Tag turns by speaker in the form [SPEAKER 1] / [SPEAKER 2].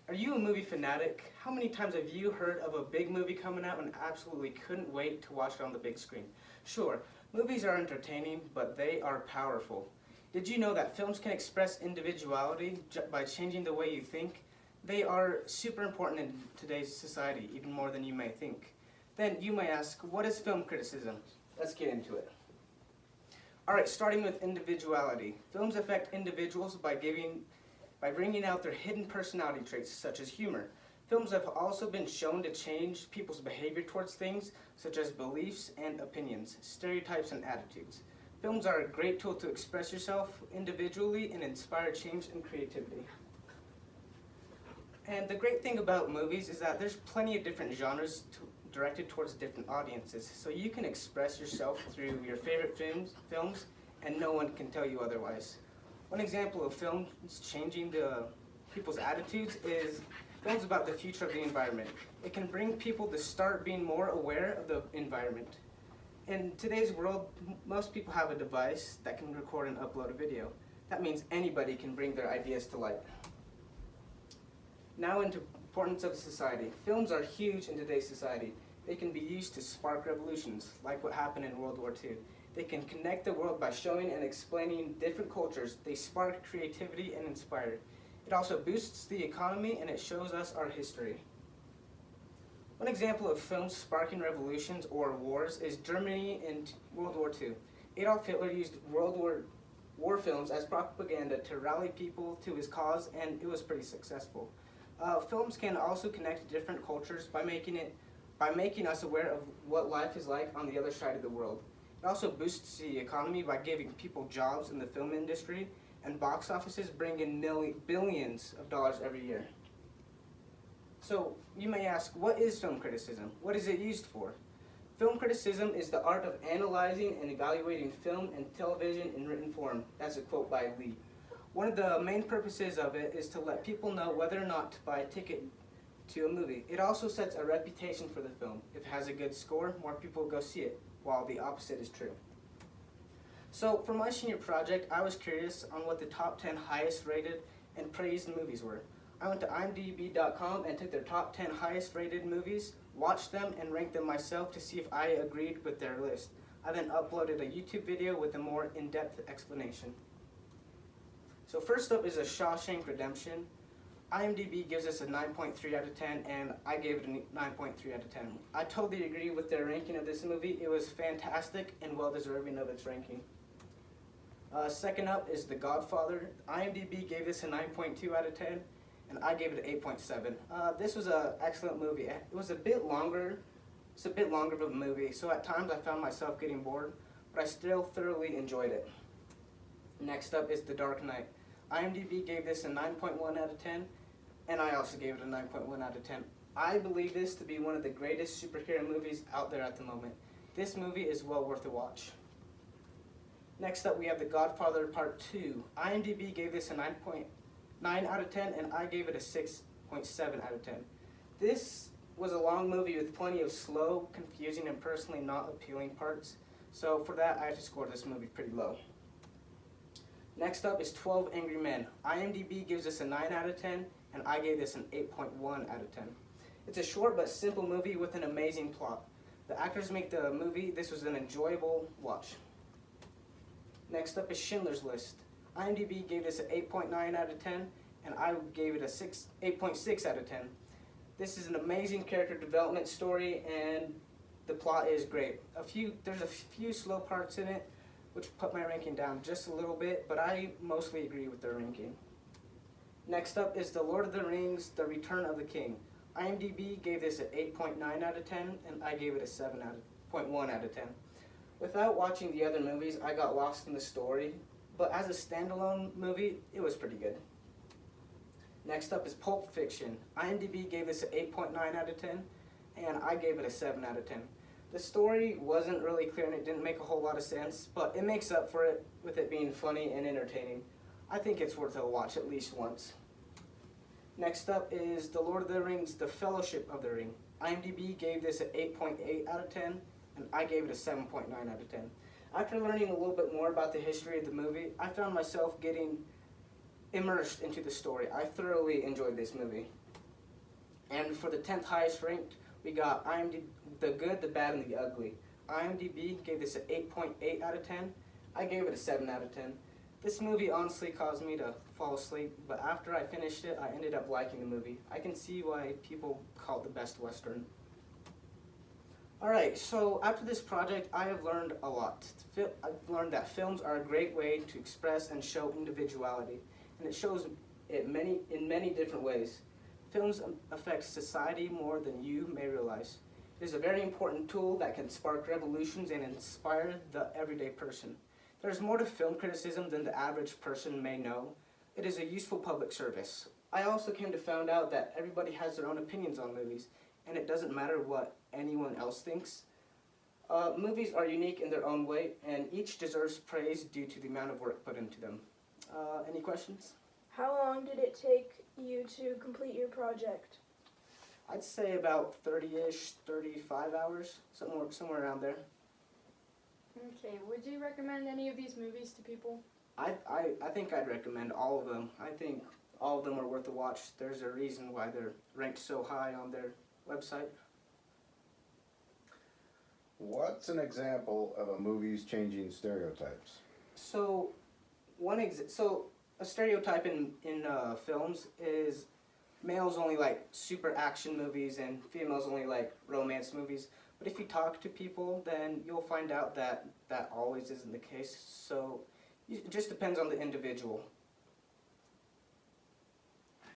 [SPEAKER 1] Are you a movie fanatic? How many times have you heard of a big movie coming out and absolutely couldn't wait to watch it on the big screen? Sure, movies are entertaining, but they are powerful. Did you know that films can express individuality by changing the way you think? They are super important in today's society, even more than you may think. Then you may ask, what is film criticism? Let's get into it. Alright, starting with individuality. Films affect individuals by bringing out their hidden personality traits, such as humor. Films have also been shown to change people's behavior towards things, such as beliefs and opinions, stereotypes and attitudes. Films are a great tool to express yourself individually and inspire change and creativity. And the great thing about movies is that there's plenty of different genres directed towards different audiences, so you can express yourself through your favorite films, and no one can tell you otherwise. One example of films changing people's attitudes is films about the future of the environment. It can bring people to start being more aware of the environment. In today's world, most people have a device that can record and upload a video. That means anybody can bring their ideas to light. Now into importance of society. Films are huge in today's society. They can be used to spark revolutions, like what happened in World War II. They can connect the world by showing and explaining different cultures. They spark creativity and inspire. It also boosts the economy and it shows us our history. One example of films sparking revolutions or wars is Germany in World War II. Adolf Hitler used World War films as propaganda to rally people to his cause, and it was pretty successful. Films can also connect different cultures by making us aware of what life is like on the other side of the world. It also boosts the economy by giving people jobs in the film industry, and box offices bring in billions of dollars every year. So you may ask, what is film criticism? What is it used for? Film criticism is the art of analyzing and evaluating film and television in written form. That's a quote by Lee. One of the main purposes of it is to let people know whether or not to buy a ticket to a movie. It also sets a reputation for the film. If it has a good score, more people will go see it, while the opposite is true. So for my senior project, I was curious on what the top 10 highest rated and praised movies were. I went to imdb.com and took their top 10 highest rated movies, watched them, and ranked them myself to see if I agreed with their list. I then uploaded a YouTube video with a more in-depth explanation. So first up is a Shawshank Redemption. IMDb gives us a 9.3 out of 10, and I gave it a 9.3 out of 10. I totally agree with their ranking of this movie. It was fantastic and well deserving of its ranking. Second up is The Godfather. IMDb gave this a 9.2 out of 10, and I gave it an 8.7. This was an excellent movie. It was a bit longer. It's a bit longer of a movie, so at times I found myself getting bored, but I still thoroughly enjoyed it. Next up is The Dark Knight. IMDb gave this a 9.1 out of 10, and I also gave it a 9.1 out of 10. I believe this to be one of the greatest superhero movies out there at the moment. This movie is well worth a watch. Next up, we have The Godfather Part 2. IMDb gave this a 9.9 out of 10, and I gave it a 6.7 out of 10. This was a long movie with plenty of slow, confusing, and personally not appealing parts, so for that, I had to score this movie pretty low. Next up is 12 Angry Men. IMDb gives us a 9 out of 10, and I gave this an 8.1 out of 10. It's a short but simple movie with an amazing plot. The actors make the movie. This was an enjoyable watch. Next up is Schindler's List. IMDb gave this an 8.9 out of 10, and I gave it a 8.6 out of 10. This is an amazing character development story, and the plot is great. There's a few slow parts in it, which put my ranking down just a little bit, but I mostly agree with their ranking. Next up is The Lord of the Rings, The Return of the King. IMDb gave this an 8.9 out of 10, and I gave it a 7.1 out of 10. Without watching the other movies, I got lost in the story, but as a standalone movie, it was pretty good. Next up is Pulp Fiction. IMDb gave this an 8.9 out of 10, and I gave it a 7 out of 10. The story wasn't really clear and it didn't make a whole lot of sense, but it makes up for it with it being funny and entertaining. I think it's worth a watch at least once. Next up is The Lord of the Rings, The Fellowship of the Ring. IMDb gave this an 8.8 out of 10, and I gave it a 7.9 out of 10. After learning a little bit more about the history of the movie, I found myself getting immersed into the story. I thoroughly enjoyed this movie. And for the 10th highest ranked, we got IMDb, The Good, the Bad, and the Ugly. IMDb gave this an 8.8 out of 10. I gave it a 7 out of 10. This movie honestly caused me to fall asleep, but after I finished it, I ended up liking the movie. I can see why people call it the best Western. Alright, so after this project, I have learned a lot. I've learned that films are a great way to express and show individuality, and it shows it in many different ways. Films affect society more than you may realize. It is a very important tool that can spark revolutions and inspire the everyday person. There's more to film criticism than the average person may know. It is a useful public service. I also came to find out that everybody has their own opinions on movies, and it doesn't matter what anyone else thinks. Movies are unique in their own way, and each deserves praise due to the amount of work put into them. Any questions?
[SPEAKER 2] How long did it take you to complete your project?
[SPEAKER 1] I'd say about 30-ish, 35 hours, somewhere around there.
[SPEAKER 3] Okay, would you recommend any of these movies to people?
[SPEAKER 1] I think I'd recommend all of them. I think all of them are worth a watch. There's a reason why they're ranked so high on their website.
[SPEAKER 4] What's an example of a movie's changing stereotypes?
[SPEAKER 1] So, a stereotype in films is males only like super action movies and females only like romance movies. But if you talk to people, then you'll find out that that always isn't the case. So it just depends on the individual.